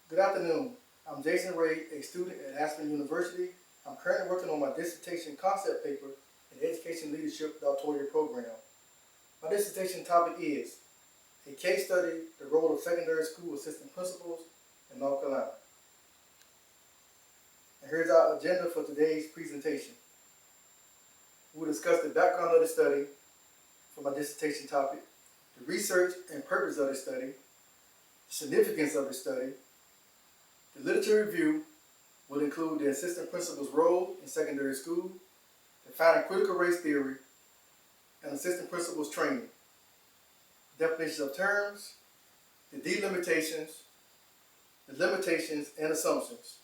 Good afternoon. I'm Jason Wray, a student at Aspen University. I'm currently working on my dissertation concept paper in the Education Leadership Doctoral program. My dissertation topic is a case study, the role of secondary school assistant principals in North Carolina. And here's our agenda for today's presentation. We'll discuss the background of the study for my dissertation topic, the research and purpose of the study, the significance of the study. The literature review will include the assistant principal's role in secondary school, defining critical race theory, and assistant principal's training, definitions of terms, the delimitations, the limitations and assumptions,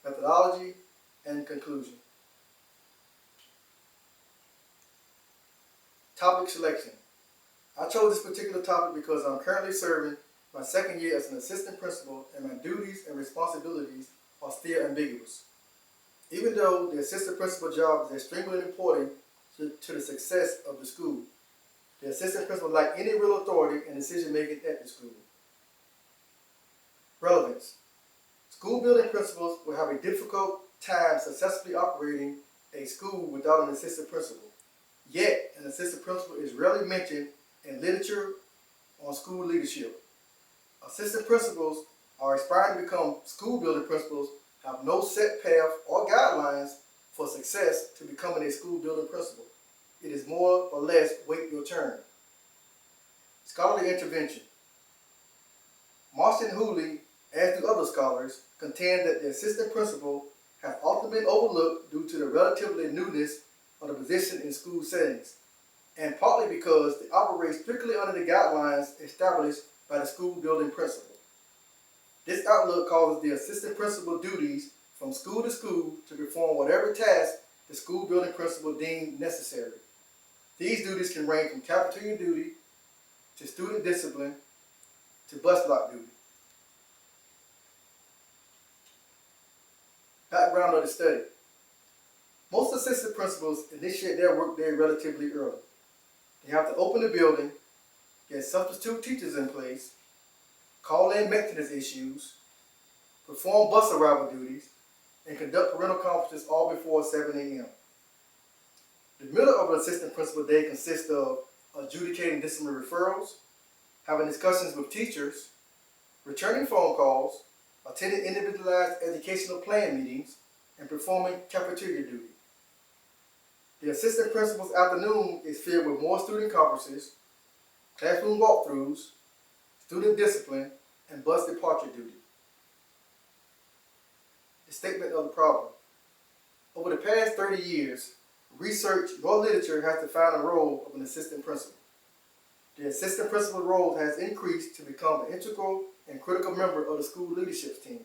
methodology, and conclusion. Topic selection. I chose this particular topic because I'm currently serving my second year as an assistant principal and my duties and responsibilities are still ambiguous. Even though the assistant principal job is extremely important to the success of the school, the assistant principal lacks any real authority in decision making at the school. Relevance. School building principals will have a difficult time successfully operating a school without an assistant principal. Yet, an assistant principal is rarely mentioned in literature on school leadership. Assistant principals are aspiring to become school building principals have no set path or guidelines for success to becoming a school building principal. It is more or less wait your turn. Scholarly intervention. Marston and Hooley, as do other scholars, contend that the assistant principal has often been overlooked due to the relatively newness of the position in school settings, and partly because they operate strictly under the guidelines established by the school building principal. This outlook causes the assistant principal duties from school to school to perform whatever task the school building principal deemed necessary. These duties can range from cafeteria duty to student discipline to bus block duty. Background of the study. Most assistant principals initiate their workday relatively early. They have to open the building, get substitute teachers in place, call in maintenance issues, perform bus arrival duties, and conduct parental conferences all before 7 a.m. The middle of an assistant principal day consists of adjudicating disciplinary referrals, having discussions with teachers, returning phone calls, attending individualized educational plan meetings, and performing cafeteria duty. The assistant principal's afternoon is filled with more student conferences, classroom walkthroughs, student discipline, and bus departure duty. The statement of the problem. Over the past 30 years, research nor literature has defined the role of an assistant principal. The assistant principal role has increased to become an integral and critical member of the school leadership team.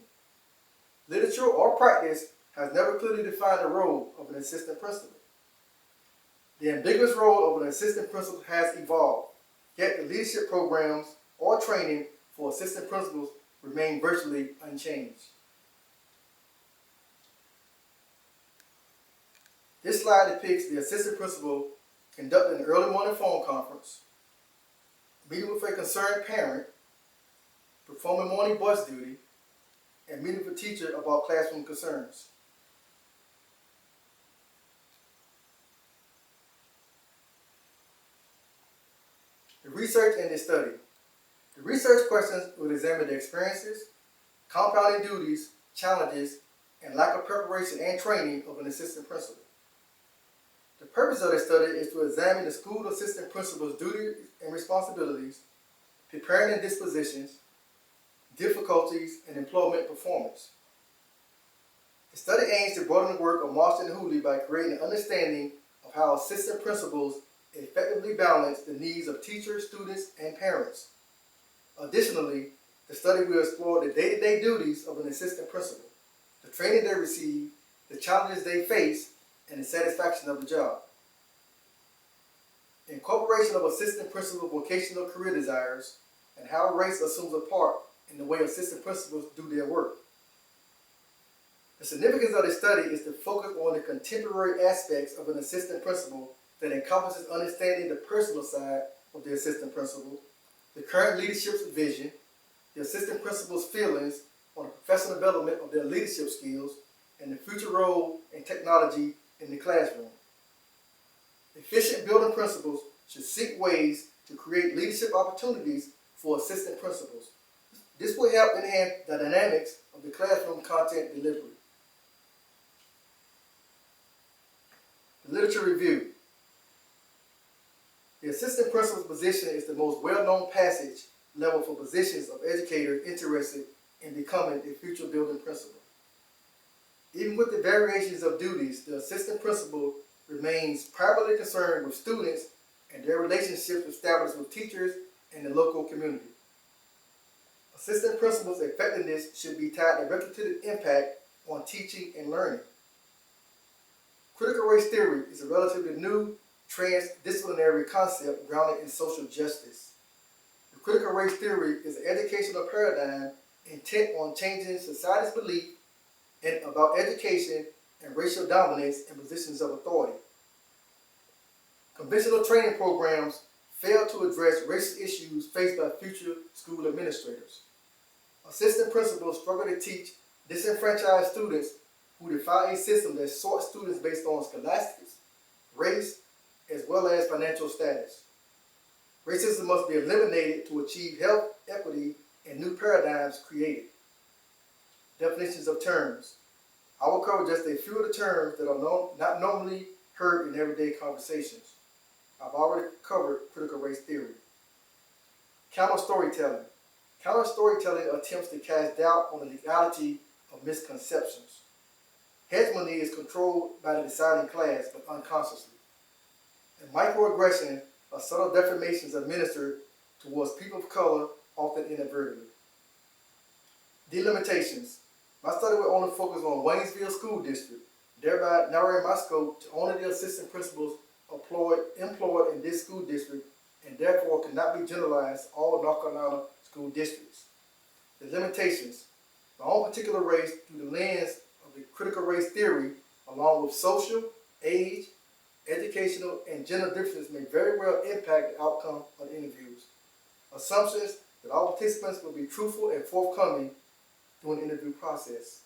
Literature or practice has never clearly defined the role of an assistant principal. The ambiguous role of an assistant principal has evolved, yet the leadership programs or training for assistant principals remain virtually unchanged. This slide depicts the assistant principal conducting an early morning phone conference, meeting with a concerned parent, performing morning bus duty, and meeting with a teacher about classroom concerns. The research and the study. The research questions will examine the experiences, compounding duties, challenges, and lack of preparation and training of an assistant principal. The purpose of the study is to examine the school assistant principal's duties and responsibilities, preparing and dispositions, difficulties, and employment performance. The study aims to broaden the work of Marston and Hooley by creating an understanding of how assistant principals effectively balance the needs of teachers, students, and parents. Additionally, the study will explore the day-to-day duties of an assistant principal, the training they receive, the challenges they face, and the satisfaction of the job. Incorporation of assistant principal vocational career desires and how race assumes a part in the way assistant principals do their work. The significance of the study is to focus on the contemporary aspects of an assistant principal that encompasses understanding the personal side of the assistant principal, the current leadership's vision, the assistant principal's feelings on the professional development of their leadership skills, and the future role in technology in the classroom. Efficient building principals should seek ways to create leadership opportunities for assistant principals. This will help enhance the dynamics of the classroom content delivery. The literature review. The assistant principal's position is the most well-known passage level for positions of educators interested in becoming a future building principal. Even with the variations of duties, the assistant principal remains primarily concerned with students and their relationships established with teachers and the local community. Assistant principals' effectiveness should be tied directly to the impact on teaching and learning. Critical race theory is a relatively new transdisciplinary concept grounded in social justice. The critical race theory is an educational paradigm intent on changing society's belief about education and racial dominance in positions of authority. Conventional training programs fail to address racial issues faced by future school administrators. Assistant principals struggle to teach disenfranchised students who defy a system that sorts students based on scholastics, race, as well as financial status. Racism must be eliminated to achieve health, equity, and new paradigms created. Definitions of terms. I will cover just a few of the terms that are not normally heard in everyday conversations. I've already covered critical race theory. Counter storytelling. Counter storytelling attempts to cast doubt on the legality of misconceptions. Hegemony is controlled by the deciding class, but unconsciously. And microaggression are subtle deformations administered towards people of color, often inadvertently. Delimitations. My study will only focus on Waynesville School District, thereby narrowing my scope to only the assistant principals employed in this school district, and therefore cannot be generalized to all North Carolina school districts. The limitations. My own particular race through the lens of the critical race theory, along with social, age, educational, and gender differences may very well impact the outcome of the interviews. Assumptions that all participants will be truthful and forthcoming during the interview process.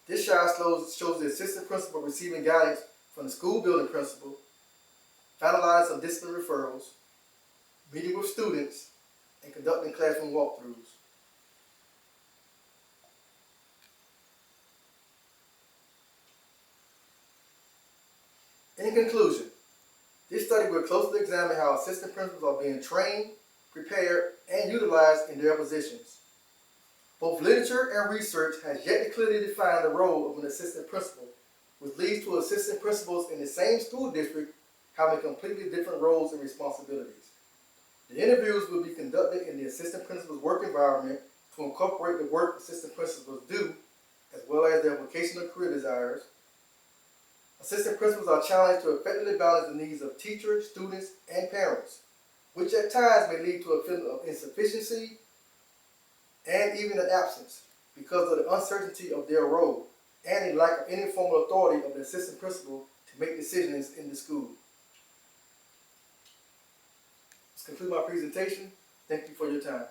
This slide shows the assistant principal receiving guidance from the school building principal, finalizing some discipline referrals, meeting with students, and conducting classroom walkthroughs. In conclusion, this study will closely examine how assistant principals are being trained, prepared, and utilized in their positions. Both literature and research has yet to clearly define the role of an assistant principal, which leads to assistant principals in the same school district having completely different roles and responsibilities. The interviews will be conducted in the assistant principal's work environment to incorporate the work assistant principals do, as well as their vocational career desires. Assistant principals are challenged to effectively balance the needs of teachers, students, and parents, which at times may lead to a feeling of insufficiency and even an absence because of the uncertainty of their role and a lack of any formal authority of the assistant principal to make decisions in the school. This concludes my presentation. Thank you for your time.